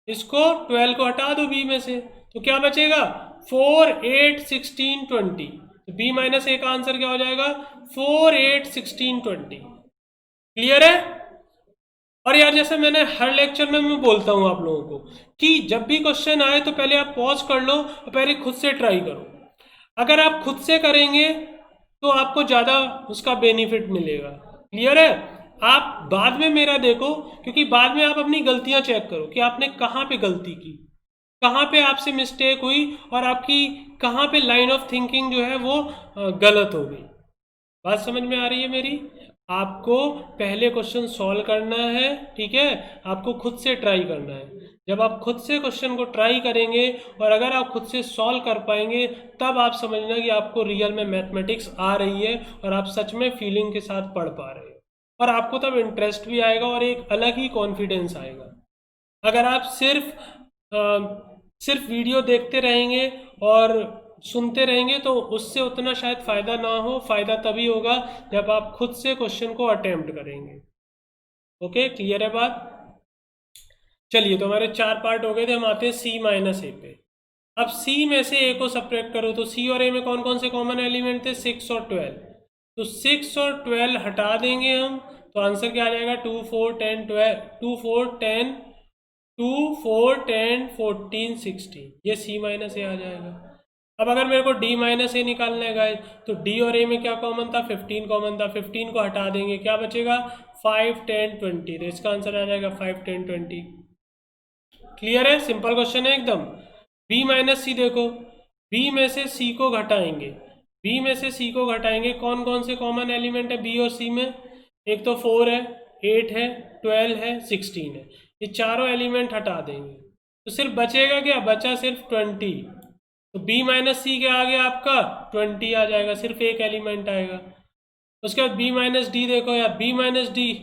इसको 12 को हटा दो बी में से, तो क्या बचेगा? 4, 8, 16, 20। तो बी माइनस ए का आंसर क्या हो जाएगा? 4, 8, 16, 20। क्लियर है? और यार जैसे मैंने हर लेक्चर में मैं बोलता हूं आप लोगों को कि जब भी क्वेश्चन आए तो पहले आप पॉज कर लो और पहले खुद से ट्राई करो। अगर आप खुद से करेंगे तो आपको ज़्यादा उसका बेनिफिट मिलेगा। क्लियर है? आप बाद में मेरा देखो, क्योंकि बाद में आप अपनी गलतियां चेक करो कि आपने कहाँ पे गलती की, कहाँ पे आपसे मिस्टेक हुई और आपकी कहाँ पे लाइन ऑफ थिंकिंग जो है वो गलत हो गई। बात समझ में आ रही है मेरी? आपको पहले क्वेश्चन सॉल्व करना है, ठीक है, आपको खुद से ट्राई करना है। जब आप खुद से क्वेश्चन को ट्राई करेंगे और अगर आप खुद से सॉल्व कर पाएंगे तब आप समझना कि आपको रियल में मैथमेटिक्स आ रही है और आप सच में फीलिंग के साथ पढ़ पा रहे हो, और आपको तब इंटरेस्ट भी आएगा और एक अलग ही कॉन्फिडेंस आएगा। अगर आप सिर्फ वीडियो देखते रहेंगे और सुनते रहेंगे तो उससे उतना शायद फ़ायदा ना हो। फ़ायदा तभी होगा जब आप खुद से क्वेश्चन को अटेम्प्ट करेंगे। ओके, क्लियर है बात? चलिए, तो हमारे 4 पार्ट हो गए थे, हम आते हैं सी माइनस ए पे। अब सी में से ए को सब्ट्रैक्ट करो तो सी और ए में कौन कौन से कॉमन एलिमेंट थे? 6 और 12। तो 6 और 12 हटा देंगे हम तो आंसर क्या आ जाएगा? 2, 4, 10, 12, 2, 4, 10, 2, 4, 10, 14, 16। ये सी माइनस ए आ जाएगा। अब अगर मेरे को डी माइनस ए निकालना है गाइस, तो डी और ए में क्या कॉमन था? 15 कॉमन था। 15 को हटा देंगे, क्या बचेगा? 5, 10, 20। तो इसका आंसर आ जाएगा 5, 10, 20। क्लियर है? सिंपल क्वेश्चन है एकदम। बी माइनस सी देखो, बी में से सी को घटाएंगे, बी में से सी को घटाएंगे, कौन कौन से कॉमन एलिमेंट है बी और सी में? एक तो 4 है, 8 है, 12 है, 16 है। ये चारों एलिमेंट हटा देंगे तो सिर्फ बचेगा क्या? बचा सिर्फ 20। तो बी माइनस सी के आगे आपका 20 आ जाएगा, सिर्फ एक एलिमेंट आएगा। उसके बाद बी माइनस डी देखो यार, बी माइनस डी,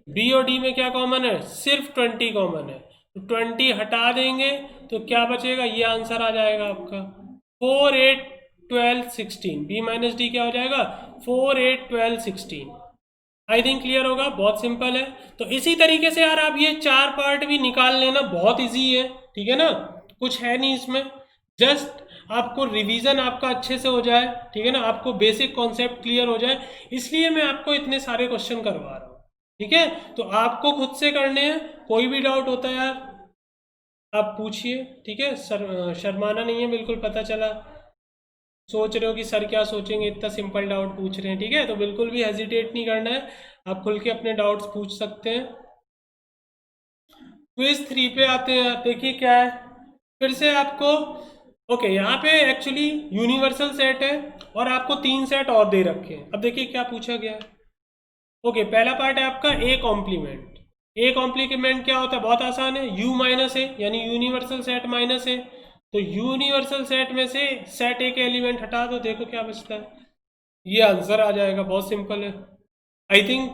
बी और डी में क्या कॉमन है? सिर्फ 20 कॉमन है। तो 20 हटा देंगे तो क्या बचेगा? ये आंसर आ जाएगा आपका 4, 8, 12, 16। बी माइनस डी क्या हो जाएगा? 4, 8, 12, 16। आई थिंक क्लियर होगा, बहुत सिंपल है। तो इसी तरीके से यार आप ये 4 पार्ट भी निकाल लेना, बहुत इजी है, ठीक है ना, कुछ है नहीं इसमें। जस्ट आपको रिवीजन आपका अच्छे से हो जाए, ठीक है ना, आपको बेसिक कॉन्सेप्ट क्लियर हो जाए, इसलिए मैं आपको इतने सारे क्वेश्चन करवा रहा हूँ, ठीक है। तो आपको खुद से करने हैं, कोई भी डाउट होता है यार आप पूछिए, ठीक है। शर्माना नहीं है बिल्कुल, पता चला सोच रहे हो कि सर क्या सोचेंगे, इतना सिंपल डाउट पूछ रहे हैं, ठीक है। तो बिल्कुल भी हेजिटेट नहीं करना है, आप खुल के अपने डाउट्स पूछ सकते हैं। क्विज 3 पे आते हैं, देखिए क्या है फिर से आपको। ओके, यहाँ पे एक्चुअली यूनिवर्सल सेट है और आपको 3 सेट और दे रखे हैं। अब देखिए क्या पूछा गया है। ओके, पहला पार्ट है आपका ए कॉम्प्लीमेंट। ए कॉम्प्लीमेंट क्या होता है? बहुत आसान है, यू माइनस ए, यानी यूनिवर्सल सेट माइनस ए। तो यूनिवर्सल सेट में से सेट ए के एलिमेंट हटा दो, देखो क्या बचता है, ये आंसर आ जाएगा, बहुत सिंपल है। आई थिंक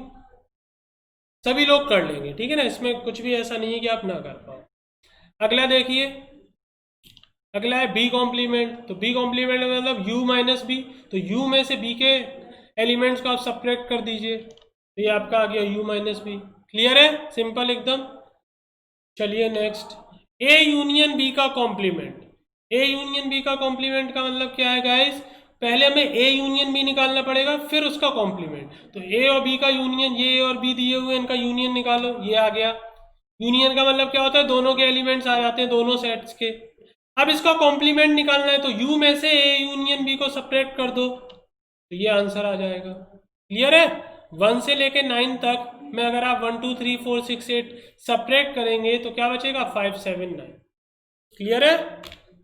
सभी लोग कर लेंगे, ठीक है ना, इसमें कुछ भी ऐसा नहीं है कि आप ना कर पाओ। अगला देखिए, अगला है बी कॉम्प्लीमेंट। तो बी कॉम्प्लीमेंट मतलब u माइनस बी, तो u में से b के एलिमेंट्स को आप सब्ट्रैक्ट कर दीजिए, तो ये आपका आ गया u माइनस बी। क्लियर है, सिंपल एकदम। चलिए नेक्स्ट, a यूनियन b का कॉम्प्लीमेंट। a यूनियन b का कॉम्प्लीमेंट का मतलब क्या है गाइस, पहले हमें a यूनियन b निकालना पड़ेगा, फिर उसका कॉम्प्लीमेंट। तो a और b का यूनियन, ये a और b दिए हुए इनका यूनियन निकालो, ये आ गया। यूनियन का मतलब क्या होता है, दोनों के एलिमेंट्स आ जाते हैं दोनों सेट्स के। अब इसका कॉम्प्लीमेंट निकालना है, तो u में से a यूनियन b को सब्ट्रैक्ट कर दो, तो ये आंसर आ जाएगा। क्लियर है, 1 से लेके 9 तक में अगर आप 1 2 3 4 6 8 सब्ट्रैक्ट करेंगे तो क्या बचेगा, 5 7 9। क्लियर है।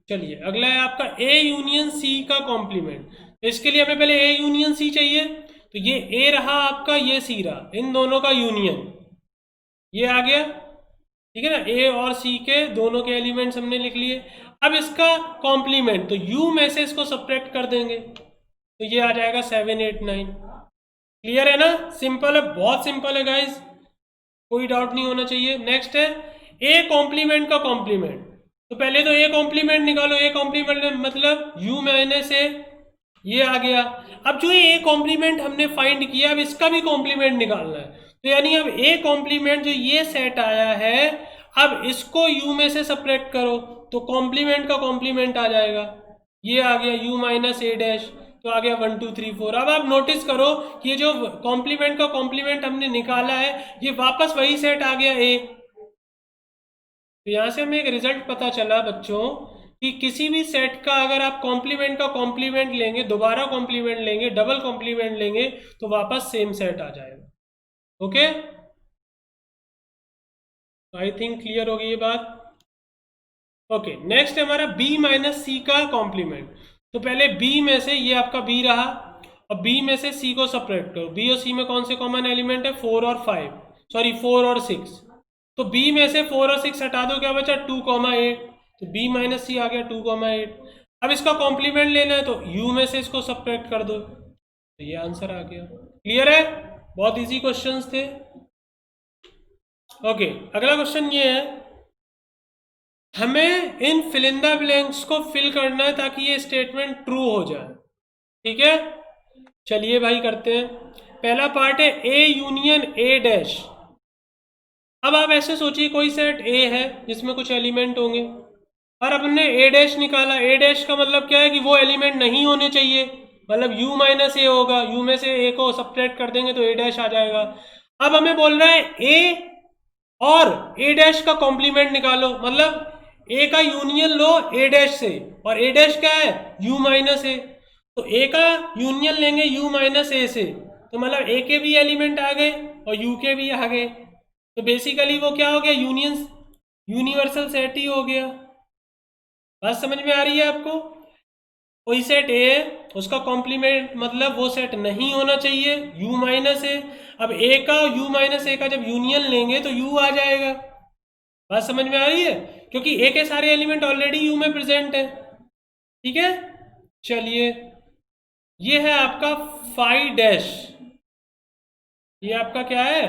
चलिए अगला है आपका a यूनियन c का कॉम्प्लीमेंट। तो इसके लिए हमें पहले a यूनियन c चाहिए, तो ये a रहा आपका, ये c रहा, इन दोनों का यूनियन ये आ गया, ठीक है ना। a और c के दोनों के एलिमेंट्स हमने लिख लिए। अब इसका कॉम्प्लीमेंट, तो u में से इसको सब्ट्रैक्ट कर देंगे, तो ये आ जाएगा 7 8 9। क्लियर है ना, सिंपल है, बहुत सिंपल है गाइस, कोई डाउट नहीं होना चाहिए। नेक्स्ट है ए कॉम्प्लीमेंट का कॉम्प्लीमेंट। तो पहले तो ए कॉम्प्लीमेंट निकालो, ए कॉम्प्लीमेंट मतलब u माइनस ए, ये आ गया। अब जो ये ए कॉम्प्लीमेंट हमने फाइंड किया, अब इसका भी कॉम्प्लीमेंट निकालना है, तो यानी अब ए कॉम्प्लीमेंट जो ये सेट आया है, अब इसको u में से सब्ट्रैक्ट करो, तो कॉम्प्लीमेंट का कॉम्प्लीमेंट आ जाएगा, ये आ गया u माइनस ए डैश, तो आ गया 1 2 3 4। अब आप नोटिस करो कि ये जो कॉम्प्लीमेंट का कॉम्प्लीमेंट हमने निकाला है, ये वापस वही सेट आ गया ए। तो यहां से हमें एक रिजल्ट पता चला बच्चों कि किसी भी सेट का अगर आप कॉम्प्लीमेंट का कॉम्प्लीमेंट लेंगे, दोबारा कॉम्प्लीमेंट लेंगे, डबल कॉम्प्लीमेंट लेंगे, तो वापस सेम सेट आ जाएगा। ओके, आई थिंक क्लियर हो गई ये बात। ओके, नेक्स्ट है हमारा b माइनस सी का कॉम्प्लीमेंट। तो पहले b में से, ये आपका b रहा, और b में से c को सब्ट्रैक्ट करो। b और c में कौन से कॉमन एलिमेंट है, 4 और 5, सॉरी 4 और 6। तो b में से 4 और 6 हटा दो, क्या बचा 2 8, तो b माइनस सी आ गया 2 8। अब इसका कॉम्प्लीमेंट लेना है, तो u में से इसको सब्ट्रैक्ट कर दो, तो ये आंसर आ गया। क्लियर है, बहुत इजी क्वेश्चंस थे। ओके, अगला क्वेश्चन ये है, हमें इन फिल इन द ब्लैंक्स को फिल करना है ताकि ये स्टेटमेंट ट्रू हो जाए, ठीक है। चलिए भाई करते हैं। पहला पार्ट है ए यूनियन ए डैश। अब आप ऐसे सोचिए कोई सेट ए है जिसमें कुछ एलिमेंट होंगे, और अपने ए डैश निकाला। ए डैश का मतलब क्या है कि वो एलिमेंट नहीं होने चाहिए, मतलब u माइनस ए होगा, u में से a को सब्ट्रैक्ट कर देंगे तो a डैश आ जाएगा। अब हमें बोल रहा है a और a डैश का कॉम्प्लीमेंट निकालो, मतलब a का यूनियन लो a डैश से, और a डैश क्या है, u माइनस ए। तो a का यूनियन लेंगे u माइनस ए से, तो मतलब a के भी एलिमेंट आ गए और u के भी आ गए, तो बेसिकली वो क्या हो गया, यूनियन यूनिवर्सल सेट ही हो गया। बात समझ में आ रही है आपको। कोई सेट ए है, उसका कॉम्प्लीमेंट मतलब वो सेट नहीं होना चाहिए, u माइनस ए। अब a का u माइनस ए का जब यूनियन लेंगे तो u आ जाएगा। बात समझ में आ रही है, क्योंकि a के सारे एलिमेंट ऑलरेडी u में प्रेजेंट है, ठीक है। चलिए, ये है आपका फाई डैश, ये आपका क्या है,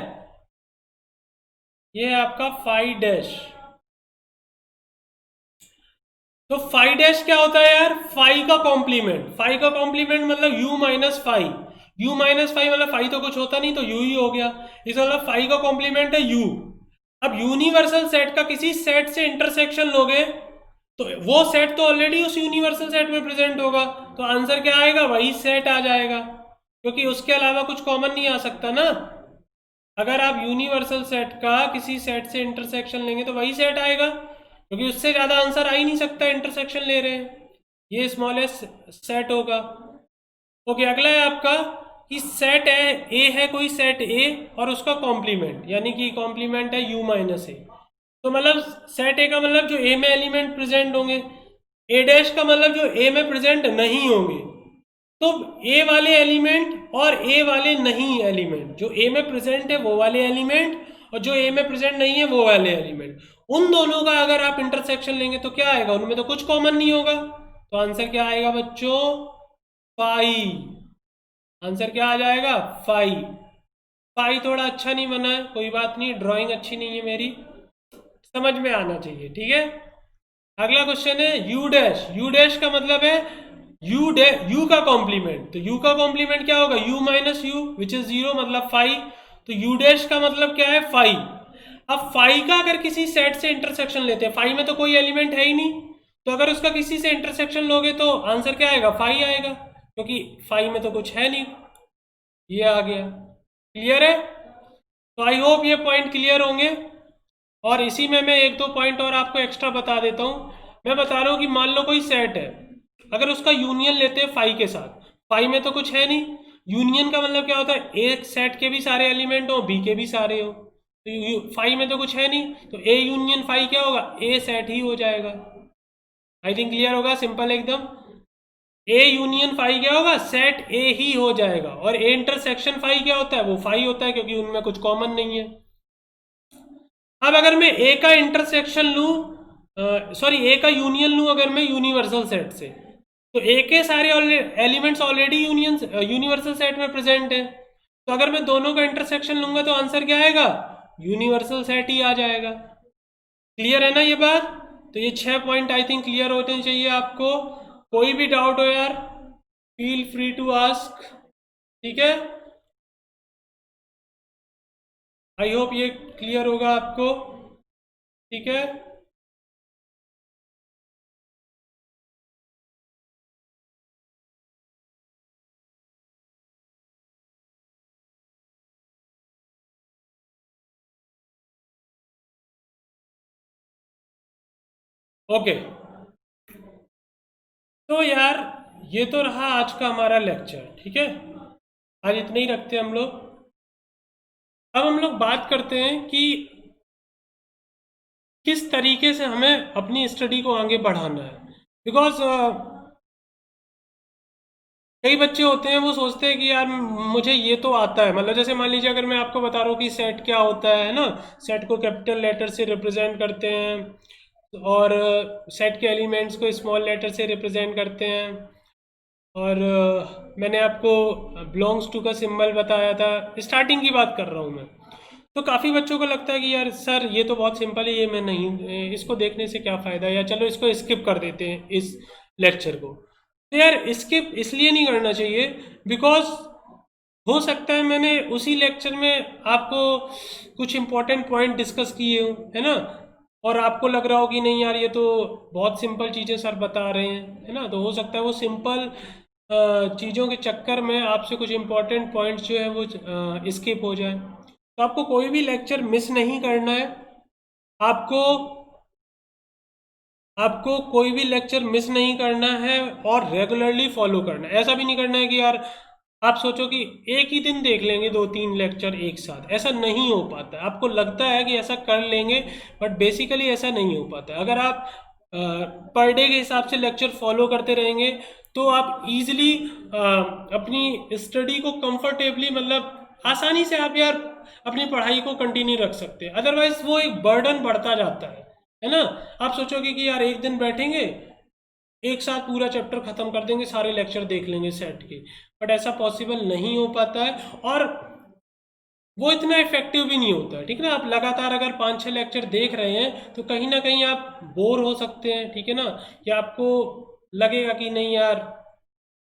ये है आपका फाई डैश। तो फाई डैश क्या होता है यार, फाई का कॉम्प्लीमेंट। फाई का कॉम्प्लीमेंट मतलब u minus phi, u minus phi मतलब फाई तो कुछ होता नहीं, तो u ही हो गया, इसका मतलब फाई का कॉम्प्लीमेंट है u। अब यूनिवर्सल सेट का किसी सेट से इंटरसेक्शन लोगे, तो वो सेट तो ऑलरेडी उस यूनिवर्सल सेट में प्रेजेंट होगा, तो आंसर क्या आएगा, वही सेट आ जाएगा, क्योंकि उसके अलावा कुछ कॉमन नहीं आ सकता ना। अगर आप यूनिवर्सल सेट का किसी सेट से इंटरसेक्शन लेंगे तो वही सेट आएगा, क्योंकि उससे ज्यादा आंसर आ ही नहीं सकता, इंटरसेक्शन ले रहे हैं, ये स्मॉलेस्ट सेट होगा। ओके, अगला है आपका कि सेट है ए, है कोई सेट ए और उसका कॉम्प्लीमेंट, यानी कि कॉम्प्लीमेंट है u माइनस ए। तो मतलब सेट ए का मतलब जो ए में एलिमेंट प्रेजेंट होंगे, ए डैश का मतलब जो ए में प्रेजेंट नहीं होंगे। तो ए वाले एलिमेंट और ए वाले नहीं एलिमेंट, जो ए में प्रेजेंट है वो वाले एलिमेंट, और जो ए में प्रेजेंट नहीं है वो वाले एलिमेंट, उन दोनों का अगर आप इंटरसेक्शन लेंगे तो क्या आएगा, उनमें तो कुछ कॉमन नहीं होगा, तो आंसर क्या आएगा बच्चों, फाई। आंसर क्या आ जाएगा, फाई। फाई थोड़ा अच्छा नहीं बना है, कोई बात नहीं, ड्राइंग अच्छी नहीं है मेरी, समझ में आना चाहिए, ठीक है। अगला क्वेश्चन है यू डैश। यू डैश का मतलब है यू का कॉम्प्लीमेंट। तो यू का कॉम्प्लीमेंट क्या होगा, you minus you which is zero, मतलब फाई। तो यू डैश का मतलब क्या है, फाई। अब फाई का अगर किसी सेट से इंटरसेक्शन लेते हैं, फाई में तो कोई एलिमेंट है ही नहीं, तो अगर उसका किसी से इंटरसेक्शन लोगे तो आंसर क्या आएगा, फाई आएगा, क्योंकि फाई में तो कुछ है नहीं। ये आ गया, क्लियर है। तो आई होप ये पॉइंट क्लियर होंगे। और इसी में मैं एक दो पॉइंट और आपको एक्स्ट्रा बता देता हूँ। मैं बता रहा हूँ कि मान लो कोई सेट है, अगर उसका यूनियन लेते हैं फाई के साथ, फाई में तो कुछ है नहीं, यूनियन का मतलब क्या होता है, एक सेट के भी सारे एलिमेंट हो, बी के भी सारे हो, तो फाई में तो कुछ है नहीं, तो ए यूनियन फाई क्या होगा, ए सेट ही हो जाएगा। आई थिंक क्लियर होगा, सिंपल एकदम। ए यूनियन फाई क्या होगा, सेट ए ही हो जाएगा। और ए इंटरसेक्शन फाई क्या होता है, वो फाई होता है, क्योंकि उनमें कुछ कॉमन नहीं है। अब अगर मैं ए का इंटरसेक्शन लूं, सॉरी ए का यूनियन लूं अगर मैं यूनिवर्सल सेट से, तो ए के सारे एलिमेंट्स ऑलरेडी यूनिवर्सल सेट में प्रेजेंट है, तो अगर मैं दोनों का इंटरसेक्शन लूंगा तो आंसर क्या आएगा, यूनिवर्सल सेट ही आ जाएगा। क्लियर है ना ये बात। तो ये 6 पॉइंट आई थिंक क्लियर होने चाहिए आपको। कोई भी डाउट हो यार, फील फ्री टू आस्क, ठीक है। आई होप ये क्लियर होगा आपको, ठीक है। ओके, तो यार ये तो रहा आज का हमारा लेक्चर, ठीक है। आज इतने ही रखते हैं हम लोग। अब हम लोग बात करते हैं कि किस तरीके से हमें अपनी स्टडी को आगे बढ़ाना है। बिकॉज कई बच्चे होते हैं वो सोचते हैं कि यार मुझे ये तो आता है, मतलब जैसे मान लीजिए अगर मैं आपको बता रहा हूँ कि सेट क्या होता है ना, सेट को कैपिटल लेटर से रिप्रेजेंट करते हैं, और सेट के एलिमेंट्स को स्मॉल लेटर से रिप्रेजेंट करते हैं, और मैंने आपको बिलोंग्स टू का सिंबल बताया था, स्टार्टिंग की बात कर रहा हूँ मैं। तो काफ़ी बच्चों को लगता है कि यार सर ये तो बहुत सिंपल है, ये मैं नहीं, इसको देखने से क्या फ़ायदा है, या चलो इसको स्किप कर देते हैं इस लेक्चर को। तो यार स्किप इसलिए नहीं करना चाहिए, बिकॉज हो सकता है मैंने उसी लेक्चर में आपको कुछ इंपॉर्टेंट पॉइंट डिस्कस किए हो, है ना, और आपको लग रहा हो कि नहीं यार ये तो बहुत सिंपल चीज़ें सर बता रहे हैं, है ना, तो हो सकता है वो सिंपल चीज़ों के चक्कर में आपसे कुछ इंपॉर्टेंट पॉइंट्स जो है वो स्किप हो जाए। तो आपको कोई भी लेक्चर मिस नहीं करना है, आपको आपको कोई भी लेक्चर मिस नहीं करना है, और रेगुलरली फॉलो करना है। ऐसा भी नहीं करना है कि यार आप सोचो कि एक ही दिन देख लेंगे 2-3 लेक्चर एक साथ, ऐसा नहीं हो पाता है। आपको लगता है कि ऐसा कर लेंगे, बट बेसिकली ऐसा नहीं हो पाता है। अगर आप पर डे के हिसाब से लेक्चर फॉलो करते रहेंगे तो आप इजीली अपनी स्टडी को कंफर्टेबली, मतलब आसानी से आप यार अपनी पढ़ाई को कंटिन्यू रख सकते हैं। अदरवाइज वो एक बर्डन बढ़ता जाता है ना। आप सोचोगे कि यार एक दिन बैठेंगे, एक साथ पूरा चैप्टर खत्म कर देंगे, सारे लेक्चर देख लेंगे सेट के, बट ऐसा पॉसिबल नहीं हो पाता है, और वो इतना इफेक्टिव भी नहीं होता है, ठीक है ना। आप लगातार अगर 5-6 लेक्चर देख रहे हैं तो कहीं ना कहीं आप बोर हो सकते हैं, ठीक है ना, या आपको लगेगा कि नहीं यार,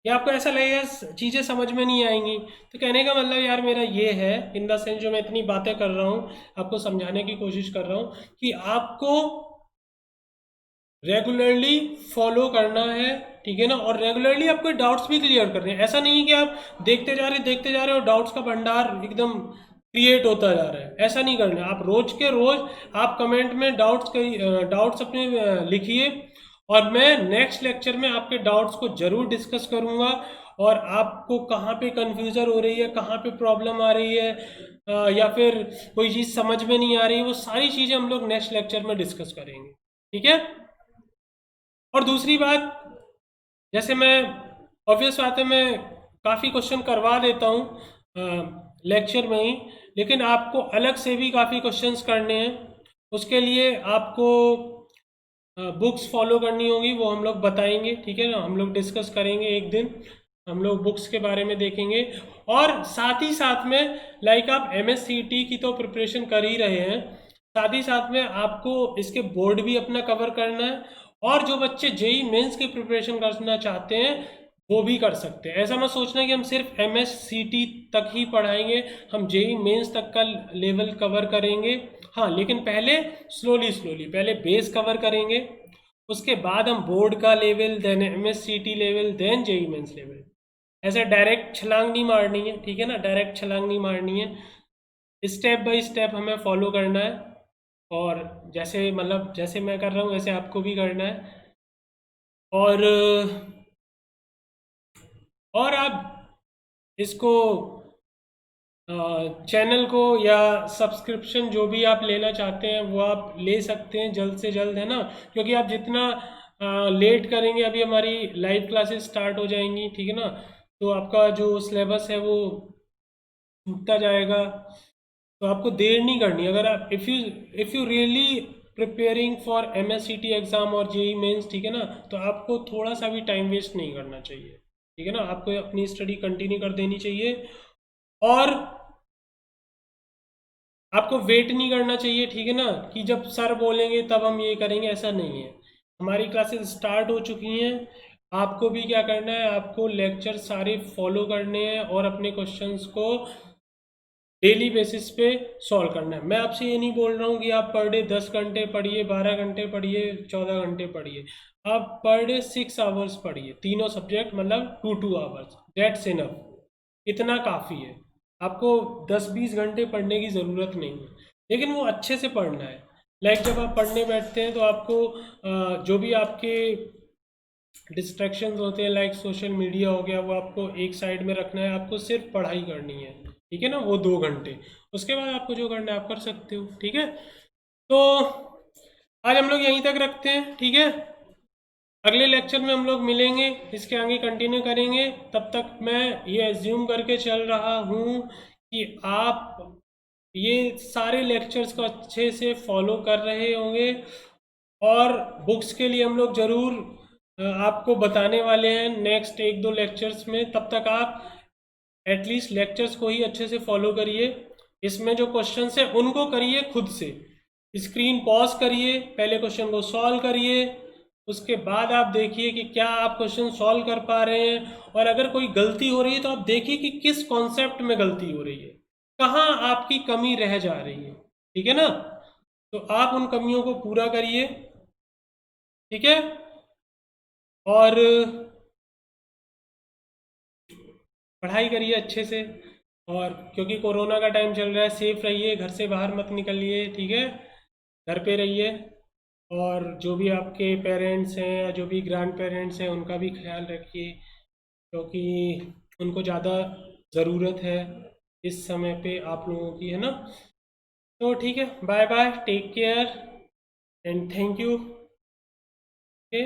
या आपको ऐसा लगेगा चीज़ें समझ में नहीं आएंगी। तो कहने का मतलब यार मेरा ये है, इन द सेंस जो मैं इतनी बातें कर रहा हूँ, आपको समझाने की कोशिश कर रहा हूँ कि आपको रेगुलरली फॉलो करना है, ठीक है ना, और रेगुलरली आपको डाउट्स भी क्लियर करने हैं। ऐसा नहीं है कि आप देखते जा रहे हो, डाउट्स का भंडार एकदम क्रिएट होता जा रहा है, ऐसा नहीं करना है। आप रोज के रोज आप कमेंट में डाउट्स अपने लिखिए, और मैं नेक्स्ट लेक्चर में आपके डाउट्स को जरूर डिस्कस करूंगा, और आपको कहाँ पे कंफ्यूजन हो रही है, कहाँ पे प्रॉब्लम आ रही है, या फिर कोई चीज़ समझ में नहीं आ रही है, वो सारी चीज़ें हम लोग नेक्स्ट लेक्चर में डिस्कस करेंगे, ठीक है। और दूसरी बात, जैसे मैं ऑब्वियस बात है मैं काफ़ी क्वेश्चन करवा देता हूँ लेक्चर में ही, लेकिन आपको अलग से भी काफ़ी क्वेश्चंस करने हैं। उसके लिए आपको बुक्स फॉलो करनी होगी, वो हम लोग बताएंगे, ठीक है ना, हम लोग डिस्कस करेंगे एक दिन। हम लोग बुक्स के बारे में देखेंगे, और साथ ही साथ में लाइक आप MSCT की तो प्रिपरेशन कर ही रहे हैं, साथ ही साथ में आपको इसके बोर्ड भी अपना कवर करना है, और जो बच्चे जेई मेंस की प्रिपरेशन करना चाहते हैं वो भी कर सकते हैं। ऐसा मत सोचना कि हम सिर्फ MSCT तक ही पढ़ाएंगे, हम जेई मेंस तक का लेवल कवर करेंगे। हाँ, लेकिन पहले स्लोली स्लोली पहले बेस कवर करेंगे, उसके बाद हम बोर्ड का level, then MSCT level, then JEE mains level. ऐसे डायरेक्ट छलांग नहीं मारनी है, ठीक है ना, डायरेक्ट छलांग नहीं मारनी है, स्टेप बाय स्टेप हमें फॉलो करना है, और जैसे मतलब जैसे मैं कर रहा हूँ वैसे आपको भी करना है। और आप इसको चैनल को या सब्सक्रिप्शन जो भी आप लेना चाहते हैं वो आप ले सकते हैं जल्द से जल्द, है ना, क्योंकि आप जितना लेट करेंगे, अभी हमारी लाइव क्लासेस स्टार्ट हो जाएंगी, ठीक है ना, तो आपका जो सिलेबस है वो छूटता जाएगा। तो आपको देर नहीं करनी। अगर आप if you really preparing for MSCT exam और जेई मेंस, ठीक है ना, तो आपको थोड़ा सा भी टाइम वेस्ट नहीं करना चाहिए, ठीक है ना, आपको अपनी स्टडी कंटिन्यू कर देनी चाहिए, और आपको वेट नहीं करना चाहिए, ठीक है ना, कि जब सर बोलेंगे तब हम ये करेंगे, ऐसा नहीं है। हमारी क्लासेस स्टार्ट हो चुकी हैं, आपको भी क्या करना है, आपको लेक्चर सारे फॉलो करने हैं और अपने क्वेश्चंस को डेली बेसिस पे सॉल्व करना है। मैं आपसे ये नहीं बोल रहा हूँ कि आप पर डे 10 घंटे पढ़िए, 12 घंटे पढ़िए, 14 घंटे पढ़िए। आप पर डे 6 आवर्स पढ़िए, तीनों सब्जेक्ट, मतलब 2 2 आवर्स, दैट्स इनफ, इतना काफ़ी है। आपको 10 20 घंटे पढ़ने की ज़रूरत नहीं है, लेकिन वो अच्छे से पढ़ना है। लाइक जब आप पढ़ने बैठते हैं तो आपको जो भी आपके डिस्ट्रैक्शंस होते हैं, लाइक सोशल मीडिया हो गया, वो आपको एक साइड में रखना है, आपको सिर्फ पढ़ाई करनी है, ठीक है ना, वो 2 घंटे। उसके बाद आपको जो करना है आप कर सकते हो, ठीक है। तो आज हम लोग यहीं तक रखते हैं, ठीक है। अगले लेक्चर में हम लोग मिलेंगे, इसके आगे कंटिन्यू करेंगे। तब तक मैं ये एज्यूम करके चल रहा हूँ कि आप ये सारे लेक्चर्स को अच्छे से फॉलो कर रहे होंगे, और बुक्स के लिए हम लोग ज़रूर आपको बताने वाले हैं नेक्स्ट 1 2 लेक्चर्स में। तब तक आप एटलीस्ट लेक्चर्स को ही अच्छे से फॉलो करिए। इसमें जो क्वेश्चंस है उनको करिए खुद से, स्क्रीन पॉज करिए, पहले क्वेश्चन को सॉल्व करिए, उसके बाद आप देखिए कि क्या आप क्वेश्चन सॉल्व कर पा रहे हैं, और अगर कोई गलती हो रही है तो आप देखिए कि किस कॉन्सेप्ट में गलती हो रही है, कहाँ आपकी कमी रह जा रही है, ठीक है ना। तो आप उन कमियों को पूरा करिए, ठीक है। और पढ़ाई करिए अच्छे से, और क्योंकि कोरोना का टाइम चल रहा है, सेफ रहिए, घर से बाहर मत निकलिए, ठीक है, घर पे रहिए। और जो भी आपके पेरेंट्स हैं या जो भी ग्रैंड पेरेंट्स हैं उनका भी ख्याल रखिए, क्योंकि उनको ज़्यादा ज़रूरत है इस समय पे आप लोगों की, है ना। तो ठीक है, bye bye, take care, and thank you, okay.